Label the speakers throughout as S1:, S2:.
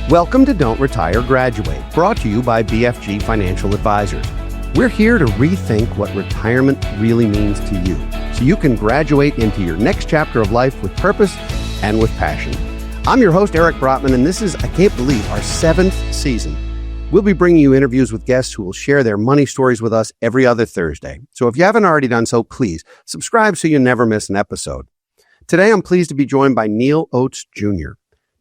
S1: Welcome to Don't Retire, Graduate, brought to you by BFG Financial Advisors. We're here to rethink what retirement really means to you, so you can graduate into your next chapter of life with purpose and with passion. I'm your host, Eric Brotman, and this is, I can't believe, our 7th season. We'll be bringing you interviews with guests who will share their money stories with us every other Thursday. So if you haven't already done so, please subscribe so you never miss an episode. Today, I'm pleased to be joined by Neal Oates Jr.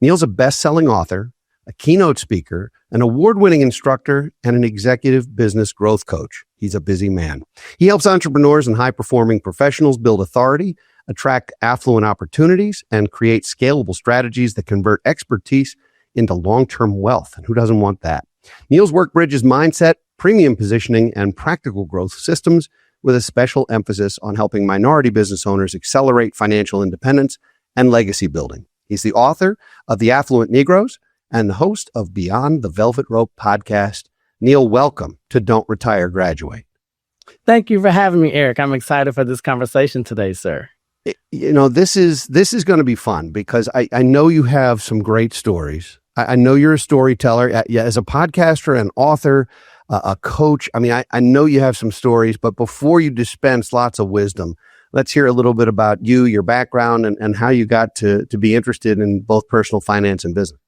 S1: Neal's a best-selling author, a keynote speaker, an award-winning instructor, and an executive business growth coach. He's a busy man. He helps entrepreneurs and high-performing professionals build authority, attract affluent opportunities, and create scalable strategies that convert expertise into long-term wealth. And who doesn't want that? Neal's work bridges mindset, premium positioning, and practical growth systems with a special emphasis on helping minority business owners accelerate financial independence and legacy building. He's the author of The Affluent Negroes and the host of Beyond the Velvet Rope podcast. Neal, welcome to Don't Retire, Graduate.
S2: Thank you for having me, Eric. I'm excited for this conversation today, sir.
S1: You know, this is going to be fun because I know you have some great stories. I know you're a storyteller. As a podcaster, an author, a coach. I mean, I know you have some stories, but before you dispense lots of wisdom, let's hear a little bit about you, your background, and how you got to be interested in both personal finance and business.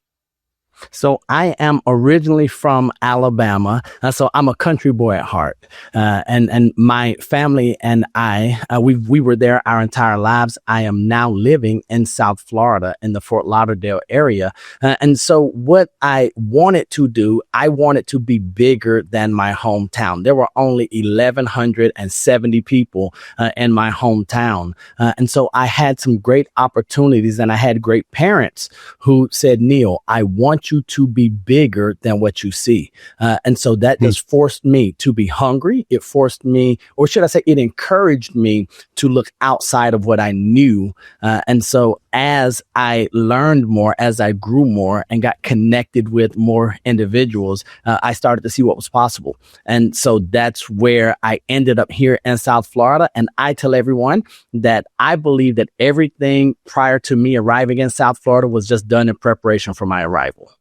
S2: So I am originally from Alabama, so I'm a country boy at heart. And my family and I, we were there our entire lives. I am now living in South Florida in the Fort Lauderdale area. And so what I wanted to do, I wanted to be bigger than my hometown. There were only 1,170 people in my hometown. And so I had some great opportunities and I had great parents who said, Neal, I want you to be bigger than what you see. And so that just forced me to be hungry. It forced me, or should I say, it encouraged me to look outside of what I knew. And so as I learned more, as I grew more and got connected with more individuals, I started to see what was possible. And so that's where I ended up here in South Florida. And I tell everyone that I believe that everything prior to me arriving in South Florida was just done in preparation for my arrival.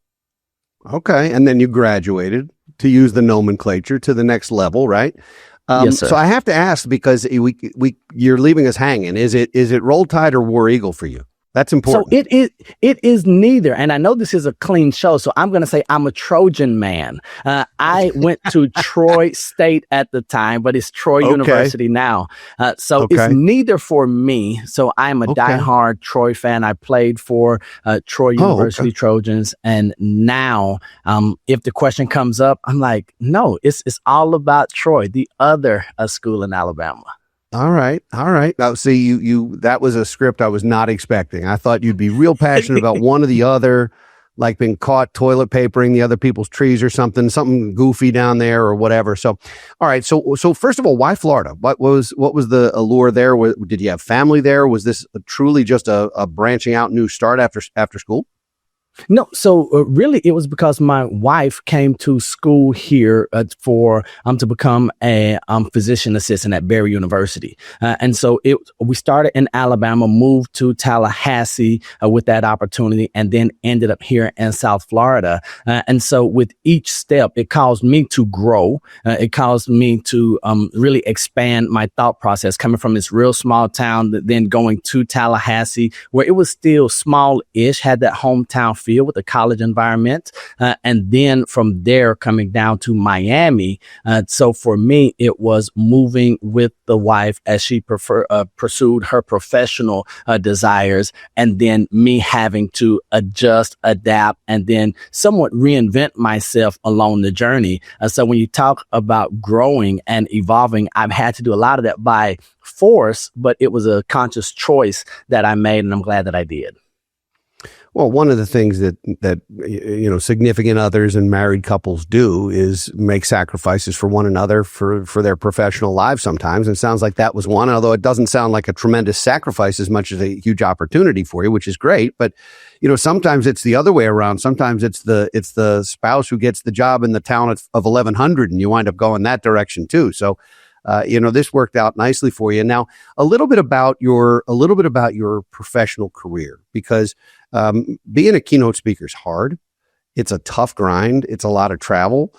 S1: Okay. And then you graduated, to use the nomenclature, to the next level, right?
S2: Yes, sir.
S1: So I have to ask, because you're leaving us hanging. Is it Roll Tide or War Eagle for you? That's important.
S2: So it is neither. And I know this is a clean show, so I'm going to say I'm a Trojan man. I went to Troy State at the time, but it's Troy University now. So it's neither for me. So I'm a diehard Troy fan. I played for Troy University Trojans. And now if the question comes up, I'm like, no, it's all about Troy, the other school in Alabama.
S1: All right. Now, see, you that was a script I was not expecting. I thought you'd be real passionate about one or the other, like being caught toilet papering the other people's trees or something goofy down there or whatever. So, all right. So first of all, why Florida? What was the allure there? Did you have family there? Was this truly just a branching out new start after school?
S2: No, so really it was because my wife came to school here to become a physician assistant at Barry University. And so we started in Alabama, moved to Tallahassee with that opportunity, and then ended up here in South Florida. And so with each step, it caused me to grow. It caused me to really expand my thought process, coming from this real small town, then going to Tallahassee, where it was still small-ish, had that hometown feel with the college environment. And then from there coming down to Miami. So for me, it was moving with the wife as she pursued her professional desires, and then me having to adjust, adapt, and then somewhat reinvent myself along the journey. So when you talk about growing and evolving, I've had to do a lot of that by force, but it was a conscious choice that I made, and I'm glad that I did.
S1: Well, one of the things that significant others and married couples do is make sacrifices for one another for their professional lives sometimes. And it sounds like that was one, although it doesn't sound like a tremendous sacrifice as much as a huge opportunity for you, which is great. But, sometimes it's the other way around. Sometimes it's the spouse who gets the job in the town of 1,100 and you wind up going that direction too. So, this worked out nicely for you. Now, a little bit about your professional career, because being a keynote speaker is hard. It's a tough grind. It's a lot of travel.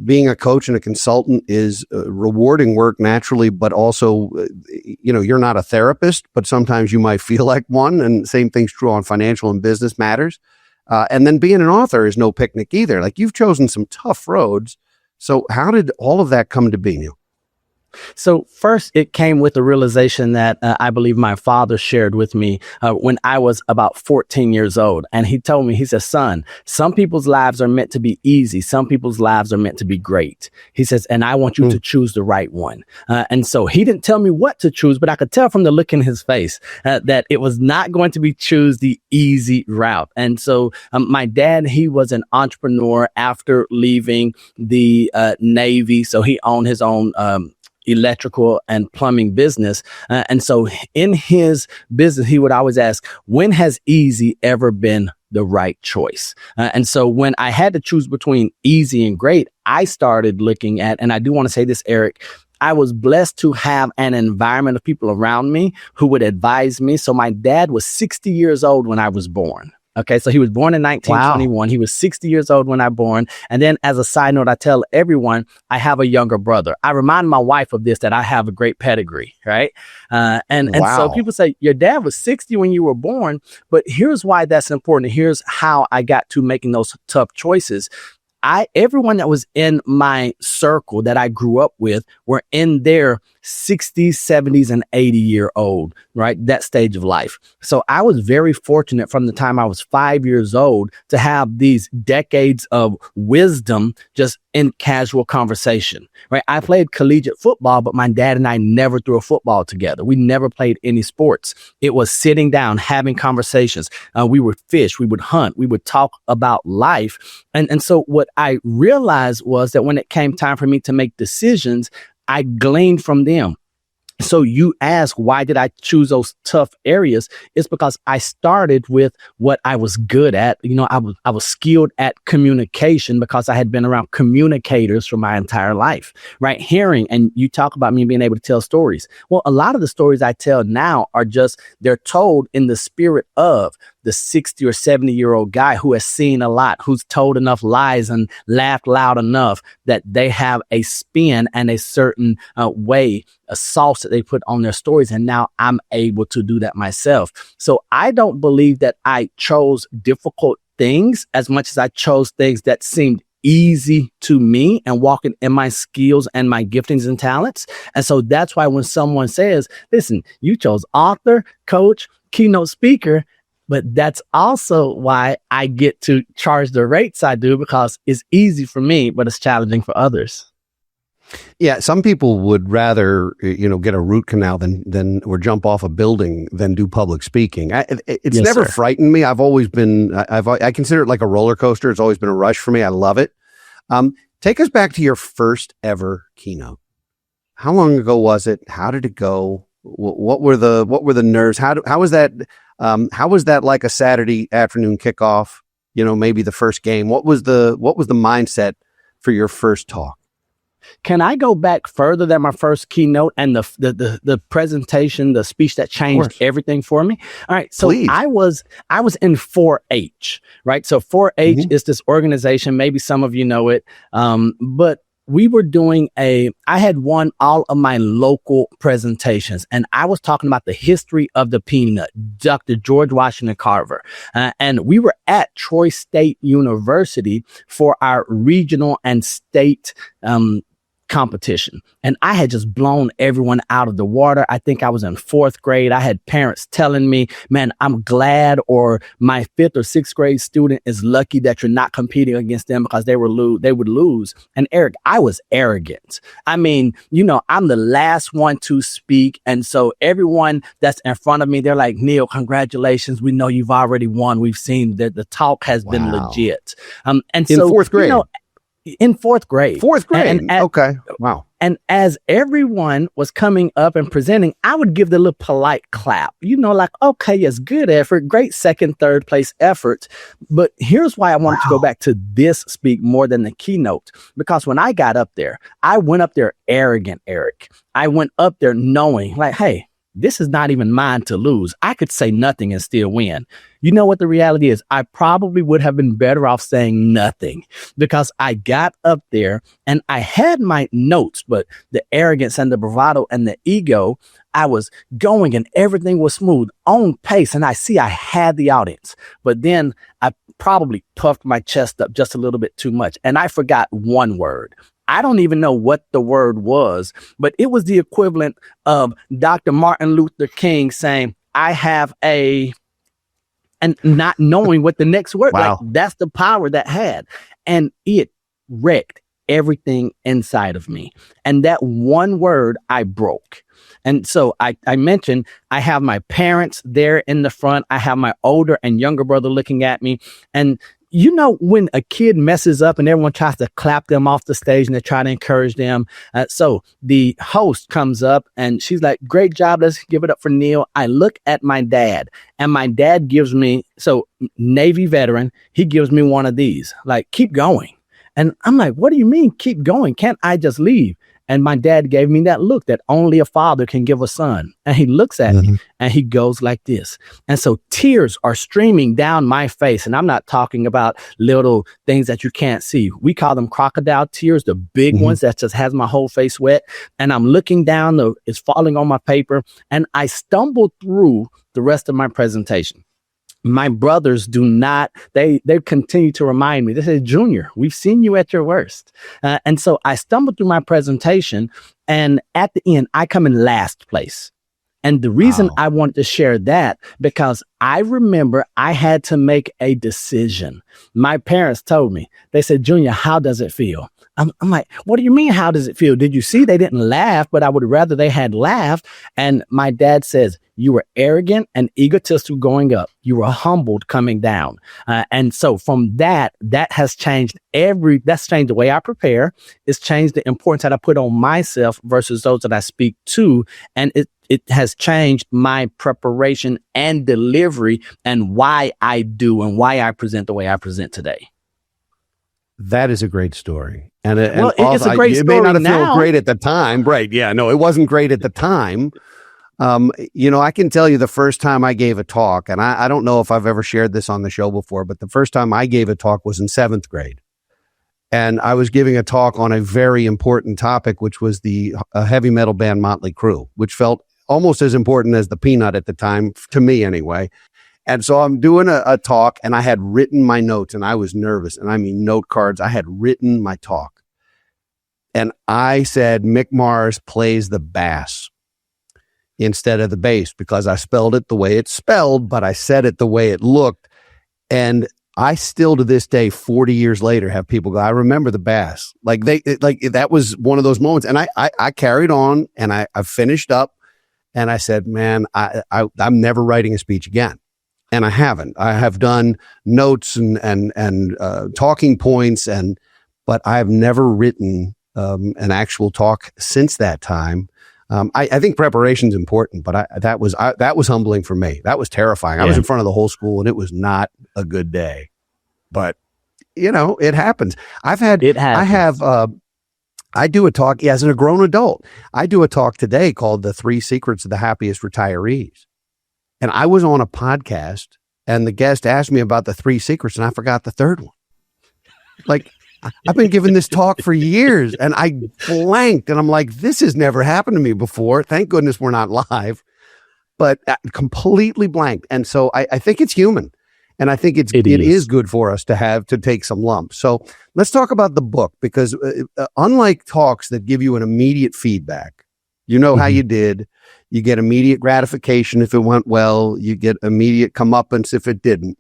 S1: Being a coach and a consultant is rewarding work naturally, but also, you're not a therapist, but sometimes you might feel like one. And same thing's true on financial and business matters. And then being an author is no picnic either. Like, you've chosen some tough roads. So how did all of that come to be, Neal?
S2: So first, it came with the realization that I believe my father shared with me when I was about 14 years old. And he told me, he said, son, some people's lives are meant to be easy. Some people's lives are meant to be great. He says, and I want you to choose the right one. And so he didn't tell me what to choose, but I could tell from the look in his face that it was not going to be choose the easy route. And so my dad, he was an entrepreneur after leaving the Navy. So he owned his own electrical and plumbing business. And so in his business, he would always ask, when has easy ever been the right choice? And so when I had to choose between easy and great, I started looking at, and I do want to say this, Eric, I was blessed to have an environment of people around me who would advise me. So my dad was 60 years old when I was born. Okay, so he was born in 1921. Wow. He was 60 years old when I was born. And then as a side note, I tell everyone I have a younger brother. I remind my wife of this, that I have a great pedigree, right? And so people say, your dad was 60 when you were born. But here's why that's important. Here's how I got to making those tough choices. Everyone that was in my circle that I grew up with were in their 60s, 70s, and 80-year-old, right? That stage of life. So I was very fortunate from the time I was 5 years old to have these decades of wisdom just in casual conversation, right? I played collegiate football, but my dad and I never threw a football together. We never played any sports. It was sitting down, having conversations. We would fish, we would hunt, we would talk about life. And so what I realized was that when it came time for me to make decisions, I gleaned from them. So you ask, why did I choose those tough areas? It's because I started with what I was good at. I was skilled at communication because I had been around communicators for my entire life, right? Hearing, and you talk about me being able to tell stories. Well, a lot of the stories I tell now are they're told in the spirit of the 60 or 70-year-old guy who has seen a lot, who's told enough lies and laughed loud enough that they have a spin and a certain way, a sauce that they put on their stories. And now I'm able to do that myself. So I don't believe that I chose difficult things as much as I chose things that seemed easy to me and walking in my skills and my giftings and talents. And so that's why when someone says, listen, you chose author, coach, keynote speaker, but that's also why I get to charge the rates I do, because it's easy for me, but it's challenging for others.
S1: Yeah, some people would rather, get a root canal than or jump off a building than do public speaking. It's
S2: Yes,
S1: never
S2: sir.
S1: frightened me. I've always been, I consider it like a roller coaster. It's always been a rush for me. I love it. Take us back to your first ever keynote. How long ago was it? How did it go? What were the nerves? How was that? How was that like a Saturday afternoon kickoff? Maybe the first game. What was the mindset for your first talk?
S2: Can I go back further than my first keynote and the presentation, the speech that changed everything for me? All right. So
S1: Please.
S2: I was in 4-H, right? So 4-H is this organization. Maybe some of you know it. But we were doing I had won all of my local presentations, and I was talking about the history of the peanut, Dr. George Washington Carver. And we were at Troy State University for our regional and state competition. And I had just blown everyone out of the water. I think I was in 4th grade. I had parents telling me, man, I'm glad, or my 5th or 6th grade student is lucky that you're not competing against them because they would lose. And Eric, I was arrogant. I mean, I'm the last one to speak. And so everyone that's in front of me, they're like, Neal, congratulations. We know you've already won. We've seen that the talk has been legit. And
S1: in
S2: so
S1: 4th grade.
S2: In 4th grade.
S1: 4th grade. Okay. Wow.
S2: And as everyone was coming up and presenting, I would give the little polite clap, like, okay, yes, good effort, great 2nd, 3rd place effort. But here's why I wanted to go back to this speak more than the keynote, because when I got up there, I went up there arrogant, Eric. I went up there knowing like, hey, this is not even mine to lose. I could say nothing and still win. You know what the reality is? I probably would have been better off saying nothing, because I got up there and I had my notes, but the arrogance and the bravado and the ego, I was going and everything was smooth on pace. And I had the audience, but then I probably puffed my chest up just a little bit too much. And I forgot one word. I don't even know what the word was, but it was the equivalent of Dr. Martin Luther King saying, I have a, and not knowing what the next word,
S1: Wow.
S2: like that's the power that had. And it wrecked everything inside of me. And that one word I broke. And so I mentioned I have my parents there in the front. I have my older and younger brother looking at me. And you know, when a kid messes up and everyone tries to clap them off the stage and they try to encourage them. So the host comes up and she's like, great job. Let's give it up for Neal. I look at my dad and my dad gives me, so Navy veteran, he gives me one of these, like, keep going. And I'm like, what do you mean keep going? Can't I just leave? And my dad gave me that look that only a father can give a son. And he looks at me and he goes like this. And so tears are streaming down my face. And I'm not talking about little things that you can't see. We call them crocodile tears, the big ones that just has my whole face wet. And I'm looking down, it's falling on my paper. And I stumbled through the rest of my presentation. My brothers do not, they continue to remind me. They say, Junior, we've seen you at your worst. And so I stumbled through my presentation, and at the end, I come in last place. And the reason I wanted to share that, because I remember I had to make a decision. My parents told me, they said, Junior, how does it feel? I'm like, what do you mean? How does it feel? Did you see they didn't laugh, but I would rather they had laughed. And my dad says, you were arrogant and egotistical going up. You were humbled coming down. And so from that has changed that's changed the way I prepare. It's changed the importance that I put on myself versus those that I speak to. And it has changed my preparation and delivery and why I do and why I present the way I present today.
S1: That is a great story. And
S2: it's a great story.
S1: It may not have
S2: now.
S1: felt great at the time. Right. Yeah, no, it wasn't great at the time. I can tell you the first time I gave a talk, and I don't know if I've ever shared this on the show before, but the first time I gave a talk was in 7th grade. And I was giving a talk on a very important topic, which was the heavy metal band Motley Crue, which felt almost as important as the Peanut at the time, to me anyway. And so I'm doing a talk, and I had written my notes, and I was nervous. And I mean, note cards. I had written my talk. And I said, Mick Mars plays the bass instead of the bass, because I spelled it the way it's spelled, but I said it the way it looked. And I still to this day, 40 years later, have people go, I remember the bass. That was one of those moments. And I carried on, and I finished up, and I said, man, I'm never writing a speech again. And I haven't. I have done notes and talking points, but I have never written an actual talk since that time. I think preparation is important, but that was humbling for me. That was terrifying. I was in front of the whole school, and it was not a good day. But it happens. I do a talk as a grown adult. I do a talk today called "The 3 Secrets of the Happiest Retirees," and I was on a podcast, and the guest asked me about the 3 secrets, and I forgot the third one. Like, I've been giving this talk for years, and I blanked, and I'm like, this has never happened to me before. Thank goodness we're not live, but completely blanked. And so I think it's human, and I think it is good for us to take some lumps. So let's talk about the book, because unlike talks that give you an immediate feedback, how you did, you get immediate gratification if it went well, you get immediate comeuppance if it didn't.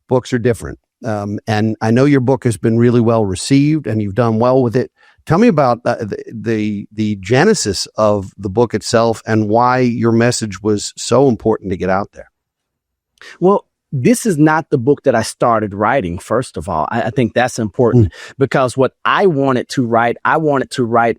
S1: Books are different. And I know your book has been really well received, and you've done well with it. Tell me about the genesis of the book itself and why your message was so important to get out there.
S2: Well, this is not the book that I started writing, first of all. I think that's important because what I wanted to write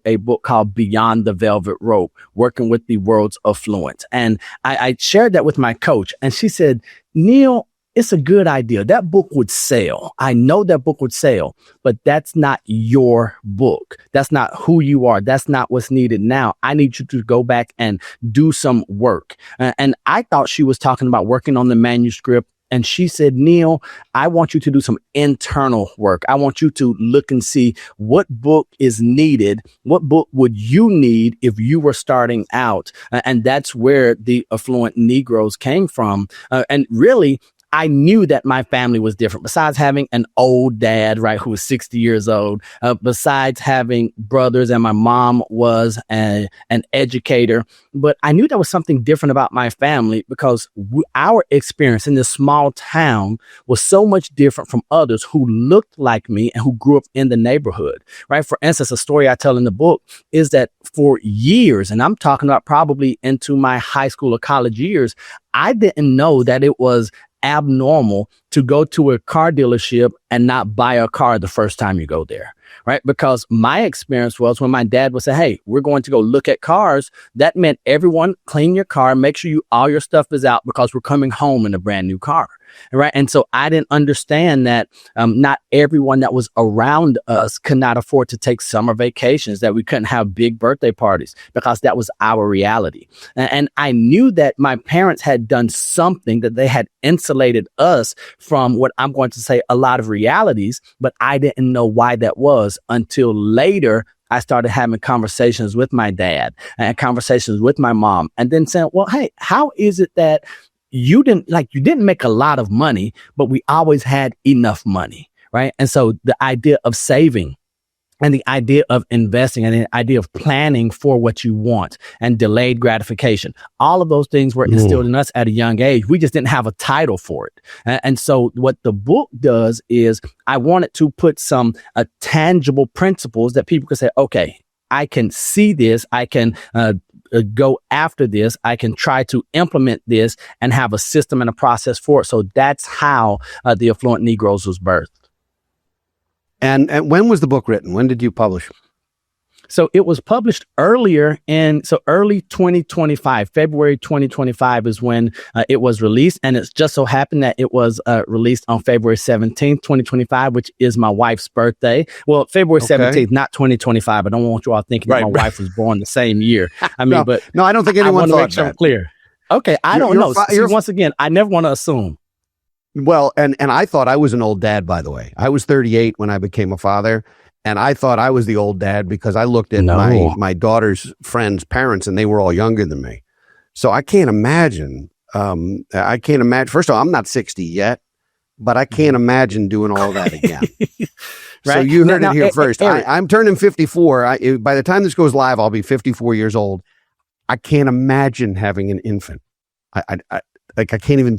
S2: a book called Beyond the Velvet Rope, working with the world's affluent. And I shared that with my coach, and she said, Neal, it's a good idea. That book would sell. I know that book would sell, but that's not your book. That's not who you are. That's not what's needed now. I need you to go back and do some work. And I thought she was talking about working on the manuscript. And she said, Neal, I want you to do some internal work. I want you to look and see what book is needed. What book would you need if you were starting out? And that's where the Affluent Negroes came from. And really, I knew that my family was different. Besides having an old dad, right, who was 60 years old, besides having brothers, and my mom was an educator. But I knew there was something different about my family because our experience in this small town was so much different from others who looked like me and who grew up in the neighborhood, right? For instance, a story I tell in the book is that for years, and I'm talking about probably into my high school or college years, I didn't know that it was abnormal to go to a car dealership and not buy a car the first time you go there, right? Because my experience was when my dad would say, hey, we're going to go look at cars, that meant everyone clean your car, make sure all your stuff is out because we're coming home in a brand new car, right? And so I didn't understand that not everyone that was around us could not afford to take summer vacations, that we couldn't have big birthday parties because that was our reality. And I knew that my parents had done something, that they had insulated us from what I'm going to say a lot of realities, but I didn't know why that was until later. I started having conversations with my dad and conversations with my mom, and then saying, well, hey, how is it that you didn't make a lot of money, but we always had enough money, right? And so the idea of saving and the idea of investing and the idea of planning for what you want and delayed gratification, all of those things were instilled in us at a young age. We just didn't have a title for it. And so what the book does is I wanted to put some tangible principles that people could say, okay, I can see this. I can go after this. I can try to implement this and have a system and a process for it. So that's how the Affluent Negroes was birthed.
S1: And when was the book written? When did you publish it?
S2: So it was published early 2025, February 2025 is when it was released. And it's just so happened that it was released on February 17th, 2025, which is my wife's birthday. Well, February 17th, not 2025. I don't want you all thinking that my wife was born the same year. I mean,
S1: no, I don't think anyone thought that.
S2: I'm clear. Okay, I don't know. Once again, I never want to assume.
S1: Well, and I thought I was an old dad, by the way. I was 38 when I became a father, and I thought I was the old dad because I looked at my daughter's friends' parents, and they were all younger than me. So I can't imagine. First of all, I'm not 60 yet, but I can't imagine doing all that again. Right? So you heard it here first. I'm turning 54. By the time this goes live, I'll be 54 years old. I can't imagine having an infant. I can't even.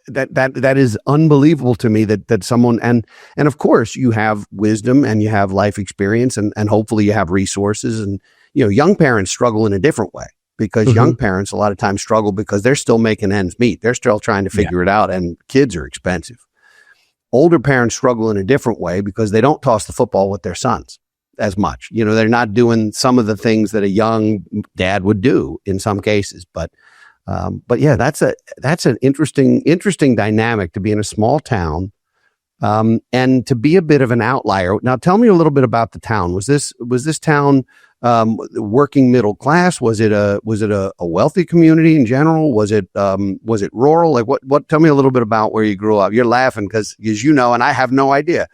S1: That is unbelievable to me that someone and of course you have wisdom and you have life experience and hopefully you have resources, and young parents struggle in a different way because young parents a lot of times struggle because they're still making ends meet. They're still trying to figure it out, and kids are expensive. Older parents struggle in a different way because they don't toss the football with their sons as much. They're not doing some of the things that a young dad would do in some cases, but yeah, that's an interesting dynamic to be in a small town, and to be a bit of an outlier. Now, tell me a little bit about the town. Was this town working middle class? Was it a wealthy community in general? Was it rural? Like what? Tell me a little bit about where you grew up. You're laughing because and I have no idea.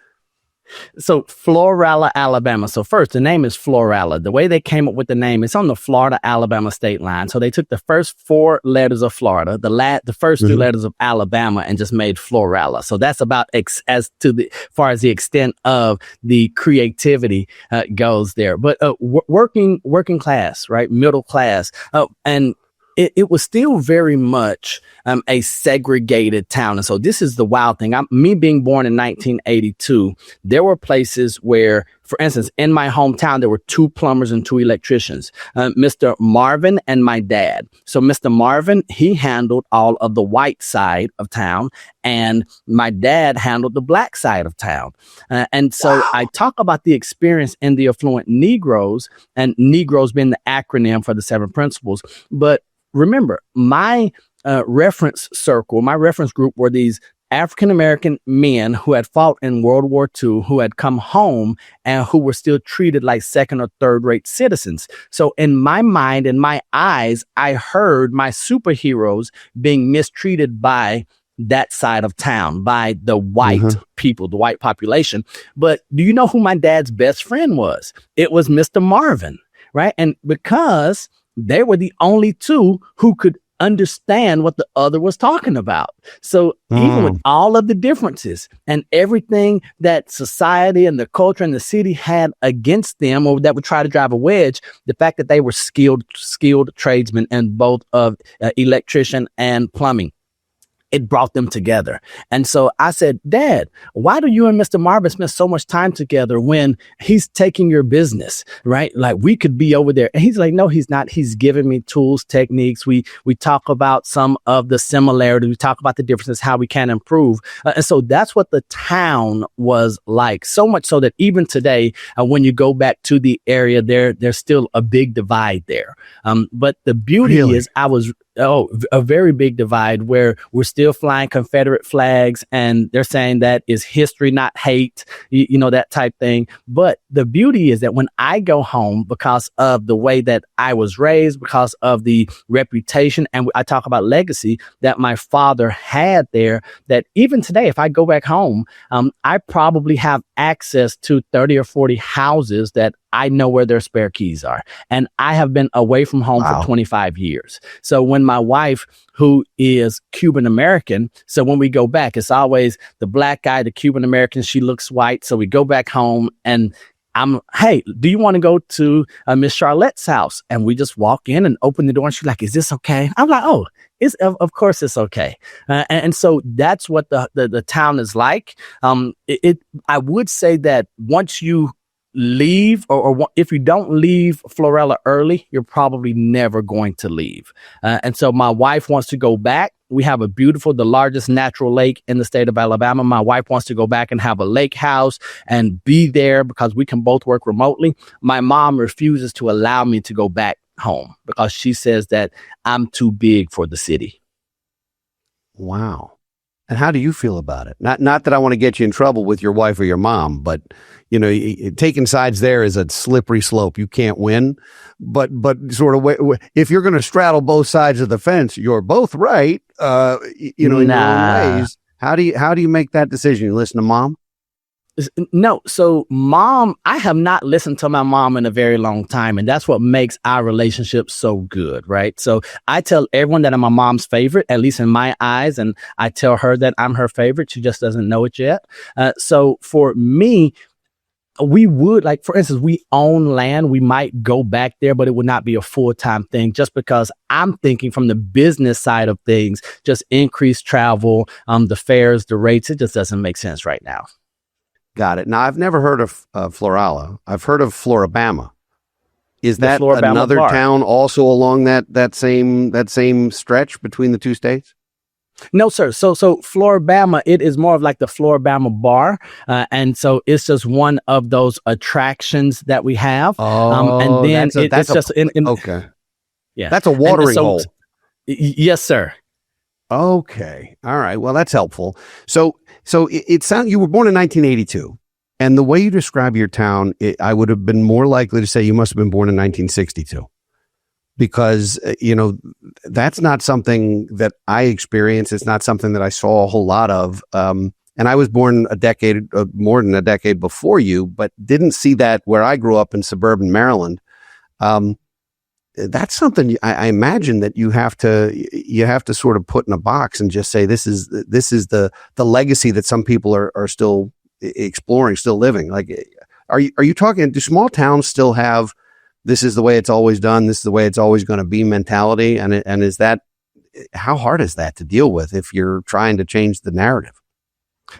S2: So Florala, Alabama. So first, the name is Florala. The way they came up with the name, it's on the Florida-Alabama state line. So they took the first 4 letters of Florida, the first 2 letters of Alabama, and just made Florala. So that's about as far as the extent of the creativity goes there. But working class, right, middle class, and it was still very much a segregated town. And so this is the wild thing. Me being born in 1982, there were places where, for instance, in my hometown, there were 2 plumbers and 2 electricians, Mr. Marvin and my dad. So Mr. Marvin, he handled all of the white side of town, and my dad handled the black side of town. And so I talk about the experience in the Affluent Negroes, and Negroes being the acronym for the 7 principles. But remember, my reference circle, my reference group were these African-American men who had fought in World War II, who had come home and who were still treated like second or third rate citizens. So in my mind, in my eyes, I heard my superheroes being mistreated by that side of town, by the white people, the white population. But do you know who my dad's best friend was? It was Mr. Marvin, right? And because they were the only two who could understand what the other was talking about. So even with all of the differences and everything that society and the culture and the city had against them, or that would try to drive a wedge, the fact that they were skilled tradesmen in both of electrician and plumbing, it brought them together. And so I said, Dad, why do you and Mr. Marvin spend so much time together when he's taking your business, right? Like we could be over there. And he's like, no, he's not. He's giving me tools, techniques. We talk about some of the similarities. We talk about the differences, how we can improve. And so that's what the town was like. So much so that even today, when you go back to the area, there's still a big divide there. But the beauty is a very big divide where we're still flying Confederate flags, and they're saying that is history, not hate, you know, that type thing. But the beauty is that when I go home, because of the way that I was raised, because of the reputation, and I talk about legacy that my father had there, that even today, if I go back home, I probably have access to 30 or 40 houses that I know where their spare keys are. And I have been away from home for 25 years. So when my wife, who is Cuban American, so when we go back, it's always the black guy, the Cuban American, she looks white. So we go back home and hey, do you want to go to Miss Charlotte's house? And we just walk in and open the door and she's like, is this okay? I'm like, oh, of course it's okay. And so that's what the town is like. I would say that once you leave, or if you don't leave Florella early, you're probably never going to leave. And so my wife wants to go back. We have the largest natural lake in the state of Alabama. My wife wants to go back and have a lake house and be there because we can both work remotely. My mom refuses to allow me to go back home because she says that I'm too big for the city.
S1: Wow. And how do you feel about it? Not that I want to get you in trouble with your wife or your mom, but you know, taking sides there is a slippery slope. You can't win, but sort of if you're going to straddle both sides of the fence, you're both right. In your own ways. How do you make that decision? You listen to mom?
S2: No. So mom, I have not listened to my mom in a very long time. And that's what makes our relationship so good, right? So I tell everyone that I'm my mom's favorite, at least in my eyes. And I tell her that I'm her favorite. She just doesn't know it yet. So for me, we would, like, for instance, we own land. We might go back there, but it would not be a full-time thing just because I'm thinking from the business side of things, just increased travel, the fares, the rates. It just doesn't make sense right now.
S1: Got it. Now, I've never heard of Florala. I've heard of Floribama. Is that another town also along that same stretch between the two states?
S2: No, sir. So Floribama, it is more of like the Floribama bar. And so it's just one of those attractions that we have. And then it's just
S1: okay.
S2: Yeah.
S1: That's a watering hole.
S2: Yes, sir.
S1: Okay. All right. Well, that's helpful. So it sounds, you were born in 1982, and the way you describe your town, I would have been more likely to say you must have been born in 1962, because, that's not something that I experienced. It's not something that I saw a whole lot of. And I was born more than a decade before you, but didn't see that where I grew up in suburban Maryland. That's something I imagine that you have to sort of put in a box and just say, this is the legacy that some people are still exploring, still living. Like, are you talking, do small towns still have, this is the way it's always done, this is the way it's always going to be mentality? And is that, how hard is that to deal with if you're trying to change the narrative?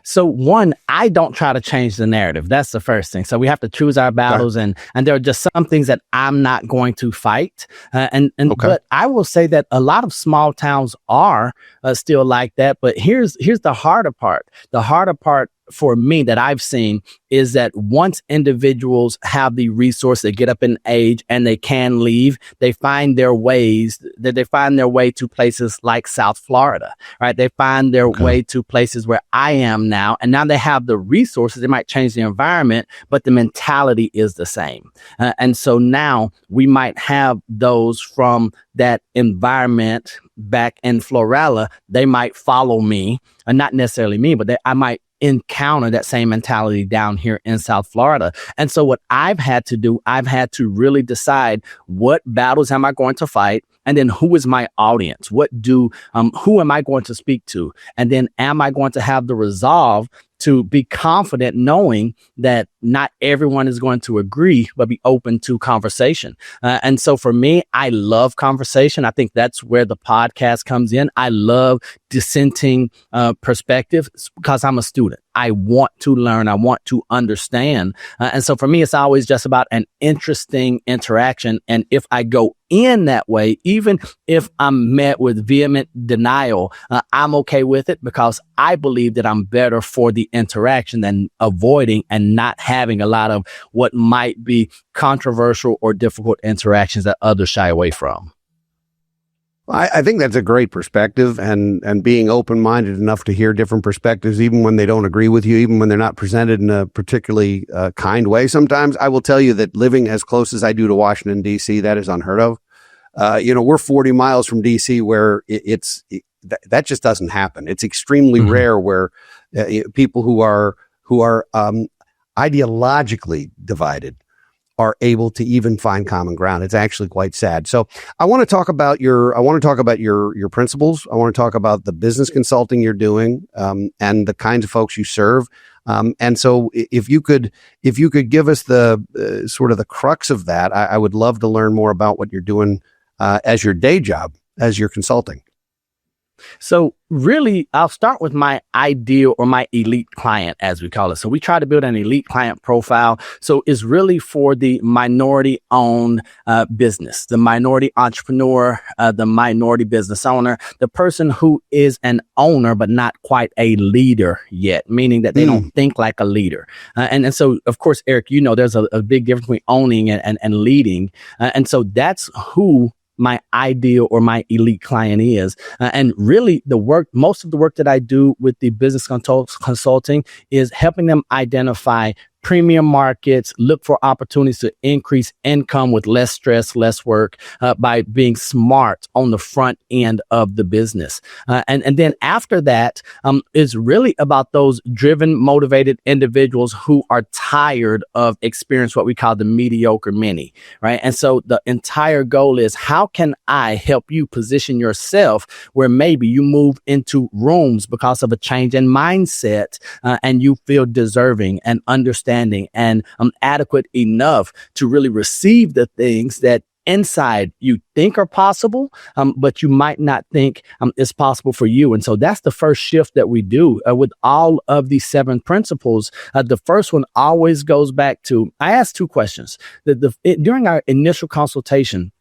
S2: So one, I don't try to change the narrative. That's the first thing. So we have to choose our battles, and there are just some things that I'm not going to fight. But I will say that a lot of small towns are still like that. But here's the harder part. The harder part for me that I've seen is that once individuals have the resource, they get up in age and they can leave, they find their way to places like South Florida, right? They find their way to places where I am now. And now they have the resources. They might change the environment, but the mentality is the same. And so now we might have those from that environment back in Florella. They might follow me, and not necessarily me, but I might encounter that same mentality down here in South Florida. And so what I've had to do, I've had to really decide what battles am I going to fight? And then who is my audience? Who am I going to speak to? And then am I going to have the resolve to be confident knowing that not everyone is going to agree, but be open to conversation. And so for me, I love conversation. I think that's where the podcast comes in. I love dissenting perspectives because I'm a student. I want to learn. I want to understand. And so for me, it's always just about an interesting interaction. And if I go in that way, even if I'm met with vehement denial, I'm okay with it because I believe that I'm better for the interaction than avoiding and not having a lot of what might be controversial or difficult interactions that others shy away from.
S1: I think that's a great perspective, and being open-minded enough to hear different perspectives, even when they don't agree with you, even when they're not presented in a particularly kind way. Sometimes I will tell you that living as close as I do to Washington, D.C., that is unheard of. We're 40 miles from D.C. where that just doesn't happen. It's extremely rare where people who are ideologically divided are able to even find common ground. It's actually quite sad. So I want to talk about your principles. I want to talk about the business consulting you're doing, and the kinds of folks you serve. And so if you could give us the sort of the crux of that, I would love to learn more about what you're doing as your day job, as your consulting.
S2: So really, I'll start with my ideal or my elite client, as we call it. So we try to build an elite client profile. So it's really for the minority-owned business, the minority entrepreneur, the minority business owner, the person who is an owner but not quite a leader yet, meaning that they don't think like a leader. And so, of course, Eric, there's a big difference between owning and leading. And so that's who my ideal or my elite client is. And really most of the work that I do with the business consulting is helping them identify premium markets, look for opportunities to increase income with less stress, less work, by being smart on the front end of the business. And then after that, is really about those driven, motivated individuals who are tired of experience what we call the mediocre mini, right? And so the entire goal is, how can I help you position yourself where maybe you move into rooms because of a change in mindset, and you feel deserving and understanding and adequate enough to really receive the things that inside you think are possible, but you might not think is possible for you. And so that's the first shift that we do with all of these 7 principles. The first one always goes back to, I ask 2 questions. During our initial consultation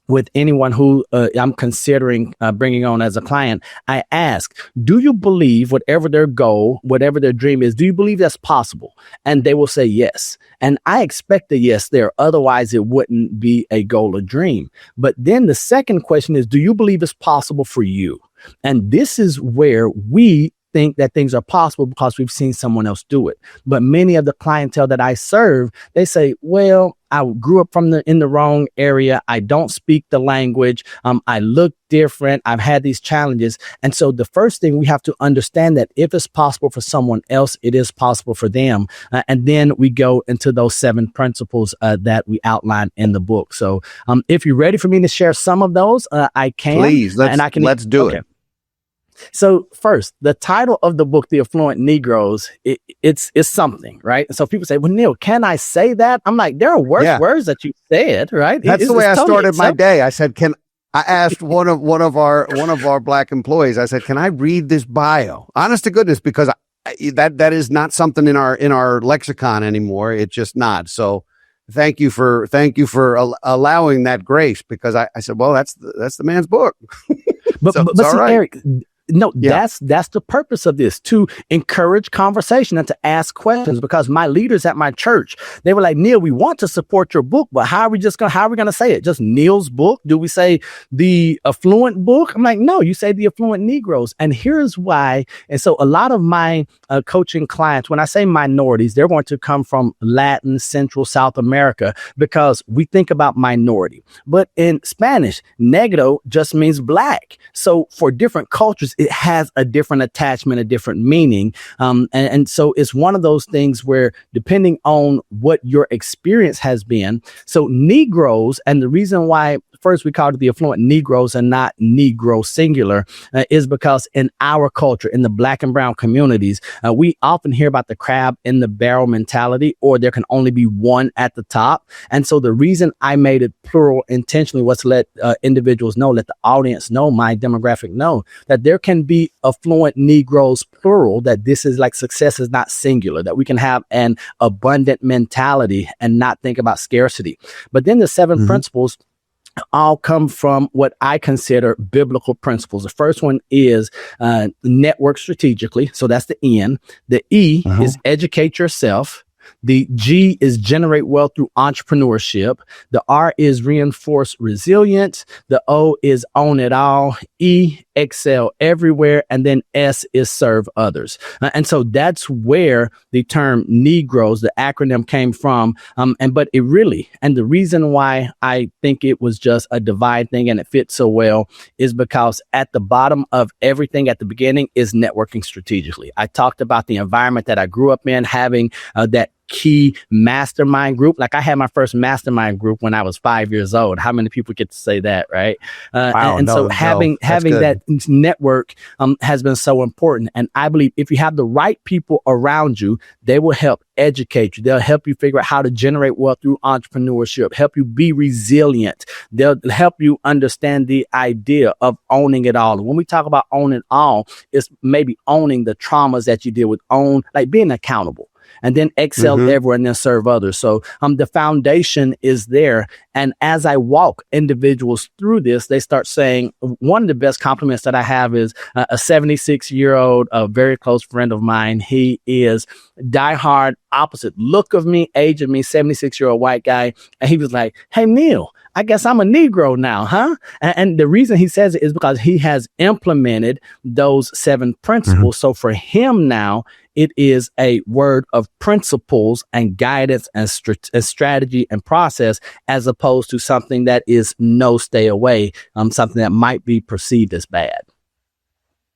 S2: with anyone who I'm considering bringing on as a client, I ask, do you believe whatever their goal, whatever their dream is, do you believe that's possible? And they will say yes. And I expect a yes there. Otherwise, it wouldn't be a goal or dream. But then the second question is, do you believe it's possible for you? And this is where we think that things are possible because we've seen someone else do it. But many of the clientele that I serve, they say, well, I grew up in the wrong area. I don't speak the language. I look different. I've had these challenges. And so the first thing we have to understand that if it's possible for someone else, it is possible for them. And then we go into those 7 principles that we outline in the book. So if you're ready for me to share some of those, I can.
S1: Please, let's do it.
S2: So first, the title of the book, The Affluent Negroes, it's something, right? So people say, well, Neal, can I say that? I'm like, there are worse words that you said, right?
S1: That's the way I started my day. I said, I asked one of our black employees, I said, can I read this bio? Honest to goodness, because that is not something in our lexicon anymore. It's just not. So thank you for allowing that grace, because I said, well, that's the man's book.
S2: But see, right. Eric, No, that's the purpose of this, to encourage conversation and to ask questions, because my leaders at my church, they were like, Neal, we want to support your book, but how are we going to say it? Just Neal's book? Do we say the Affluent book? I'm like, no, you say the Affluent Negroes. And here's why. And so a lot of my coaching clients, when I say minorities, they're going to come from Latin, Central, South America, because we think about minority. But in Spanish, negro just means black. So for different cultures, it has a different attachment, a different meaning. And so it's one of those things where, depending on what your experience has been, so Negroes, and the reason why first we called it the Affluent Negroes and not Negro singular, is because in our culture, in the Black and brown communities, we often hear about the crab in the barrel mentality, or there can only be one at the top. And so the reason I made it plural intentionally was to let individuals know, let the audience know, my demographic know, that there can be affluent Negroes plural, that this is like, success is not singular, that we can have an abundant mentality and not think about scarcity. But then the 7 principles all come from what I consider biblical principles. The first one is network strategically. So that's the N. The E is educate yourself. The G is generate wealth through entrepreneurship. The R is reinforce resilience. The O is own it all. E, excel everywhere. And then S is serve others. And so that's where the term Negroes, the acronym, came from. But it really, and the reason why I think it was just a divine thing and it fits so well, is because at the bottom of everything at the beginning is networking strategically. I talked about the environment that I grew up in, having that key mastermind group. Like, I had my first mastermind group when I was 5 years old. How many people get to say that, right? Wow, so having that network has been so important. And I believe if you have the right people around you, they will help educate you. They'll help you figure out how to generate wealth through entrepreneurship, help you be resilient. They'll help you understand the idea of owning it all. And when we talk about owning all, it's maybe owning the traumas that you deal with, like being accountable. And then excel everywhere, and then serve others. So the foundation is there. And as I walk individuals through this, they start saying, one of the best compliments that I have is a 76-year-old, a very close friend of mine. He is diehard opposite look of me, age of me, 76-year-old white guy. And he was like, hey, Neal, I guess I'm a Negro now, huh? And the reason he says it is because he has implemented those 7 principles. So for him now, it is a word of principles and guidance and strategy and process, as opposed to something that is no, stay away, something that might be perceived as bad.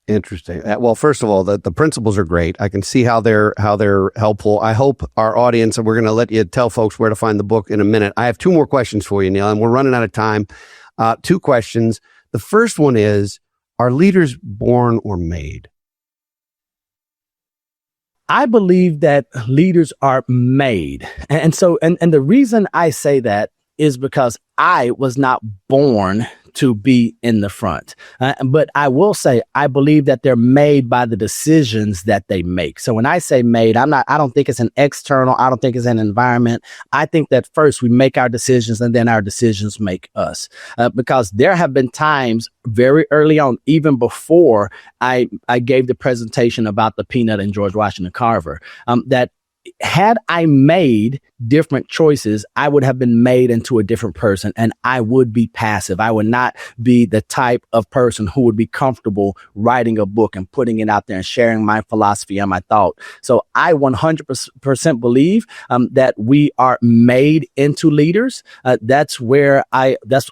S1: Interesting. Well, first of all, the principles are great. I can see how they're helpful. I hope our audience, and we're going to let you tell folks where to find the book in a minute. I have 2 more questions for you, Neal, and we're running out of time. 2 questions. The first one is, are leaders born or made?
S2: I believe that leaders are made. And so the reason I say that is because I was not born to be in the front. But I will say, I believe that they're made by the decisions that they make. So when I say made, I don't think it's an external. I don't think it's an environment. I think that first we make our decisions, and then our decisions make us. Because there have been times very early on, even before I gave the presentation about the peanut and George Washington Carver, that had I made different choices, I would have been made into a different person, and I would be passive. I would not be the type of person who would be comfortable writing a book and putting it out there and sharing my philosophy and my thought. So I 100% believe that we are made into leaders. That's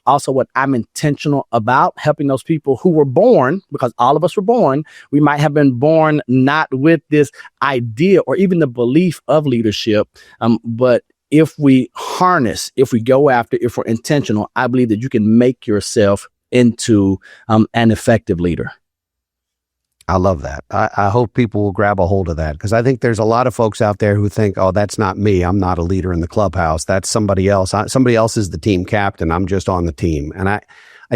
S2: also what I'm intentional about, helping those people who were born, because all of us were born. We might have been born not with this idea or even the belief of leadership, but if we harness, if we go after, if we're intentional, I believe that you can make yourself into an effective leader.
S1: I love that. I hope people will grab a hold of that, because I think there's a lot of folks out there who think, oh, that's not me. I'm not a leader in the clubhouse. That's somebody else. Somebody else is the team captain. I'm just on the team. And I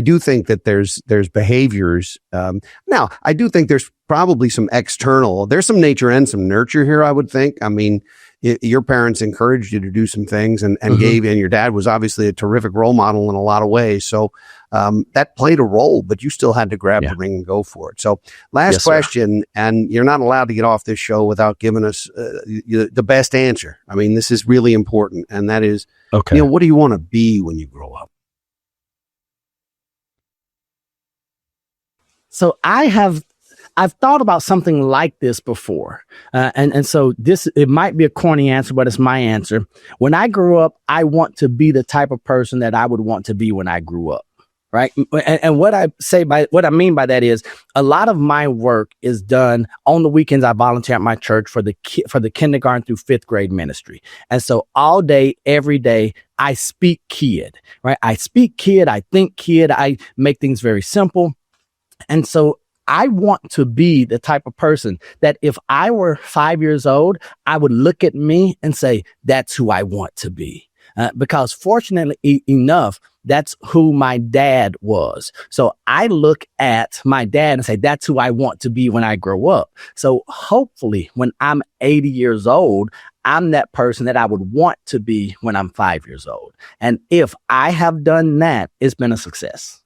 S1: do think that there's behaviors. Now, I do think there's probably some external, there's some nature and some nurture here, I would think. I mean, your parents encouraged you to do some things and gave, and your dad was obviously a terrific role model in a lot of ways. So that played a role, but you still had to grab
S2: Yeah.
S1: the ring and go for it. So last
S2: Yes, sir.
S1: question, and you're not allowed to get off this show without giving us the best answer. I mean, this is really important, and that is,
S2: Okay.
S1: Neal, what do you want to be when you grow up?
S2: So I've thought about something like this before. And so it might be a corny answer, but it's my answer. When I grew up, I want to be the type of person that I would want to be when I grew up. Right. And what I mean by that is a lot of my work is done on the weekends. I volunteer at my church for the kindergarten through fifth grade ministry. And so all day, every day, I speak kid, right? I speak kid. I think kid. I make things very simple. And so I want to be the type of person that if I were 5 years old, I would look at me and say, that's who I want to be. Because fortunately enough, that's who my dad was. So I look at my dad and say, that's who I want to be when I grow up. So hopefully when I'm 80 years old, I'm that person that I would want to be when I'm 5 years old. And if I have done that, it's been a success.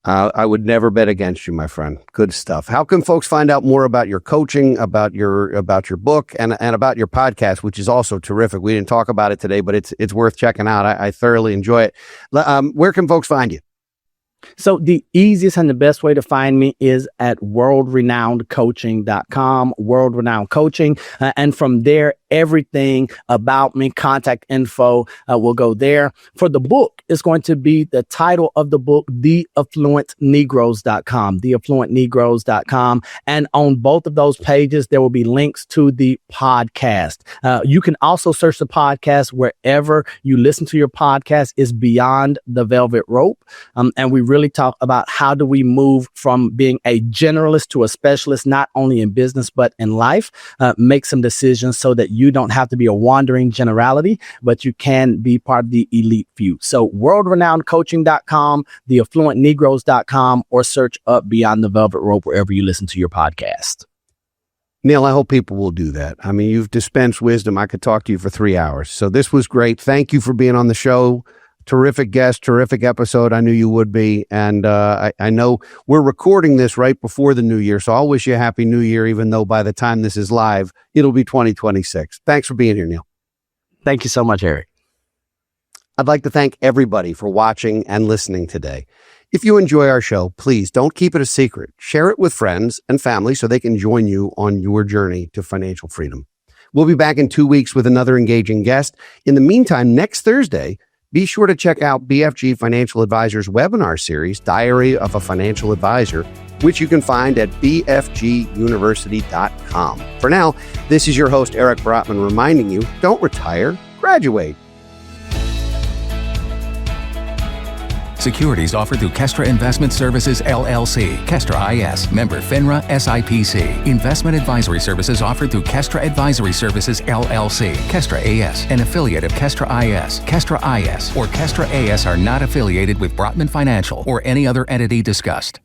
S1: I would never bet against you, my friend. Good stuff. How can folks find out more about your coaching, about your book, and about your podcast, which is also terrific? We didn't talk about it today, but it's worth checking out. I thoroughly enjoy it. Where can folks find you?
S2: So the easiest and the best way to find me is at worldrenownedcoaching.com, World Renowned Coaching. And from there, everything about me, contact info will go there. For the book, it's going to be the title of the book, theaffluentnegroes.com, theaffluentnegroes.com. And on both of those pages, there will be links to the podcast. You can also search the podcast wherever you listen to your podcast is Beyond the Velvet Rope. And we really talk about how do we move from being a generalist to a specialist, not only in business, but in life, make some decisions so that you don't have to be a wandering generality, but you can be part of the elite few. So worldrenownedcoaching.com, theaffluentnegroes.com, or search up Beyond the Velvet Rope wherever you listen to your podcast.
S1: Neal, I hope people will do that. I mean, you've dispensed wisdom. I could talk to you for 3 hours. So this was great. Thank you for being on the show. Terrific guest, terrific episode. I knew you would be. And I know we're recording this right before the new year. So I'll wish you a happy new year, even though by the time this is live, it'll be 2026. Thanks for being here, Neal.
S2: Thank you so much, Eric.
S1: I'd like to thank everybody for watching and listening today. If you enjoy our show, please don't keep it a secret. Share it with friends and family so they can join you on your journey to financial freedom. We'll be back in 2 weeks with another engaging guest. In the meantime, next Thursday, be sure to check out BFG Financial Advisor's webinar series, Diary of a Financial Advisor, which you can find at bfguniversity.com. For now, this is your host, Eric Brotman, reminding you, don't retire, graduate.
S3: Securities offered through Kestra Investment Services, LLC, Kestra IS, member FINRA SIPC. Investment advisory services offered through Kestra Advisory Services, LLC, Kestra AS, an affiliate of Kestra IS. Kestra IS or Kestra AS are not affiliated with Brotman Financial or any other entity discussed.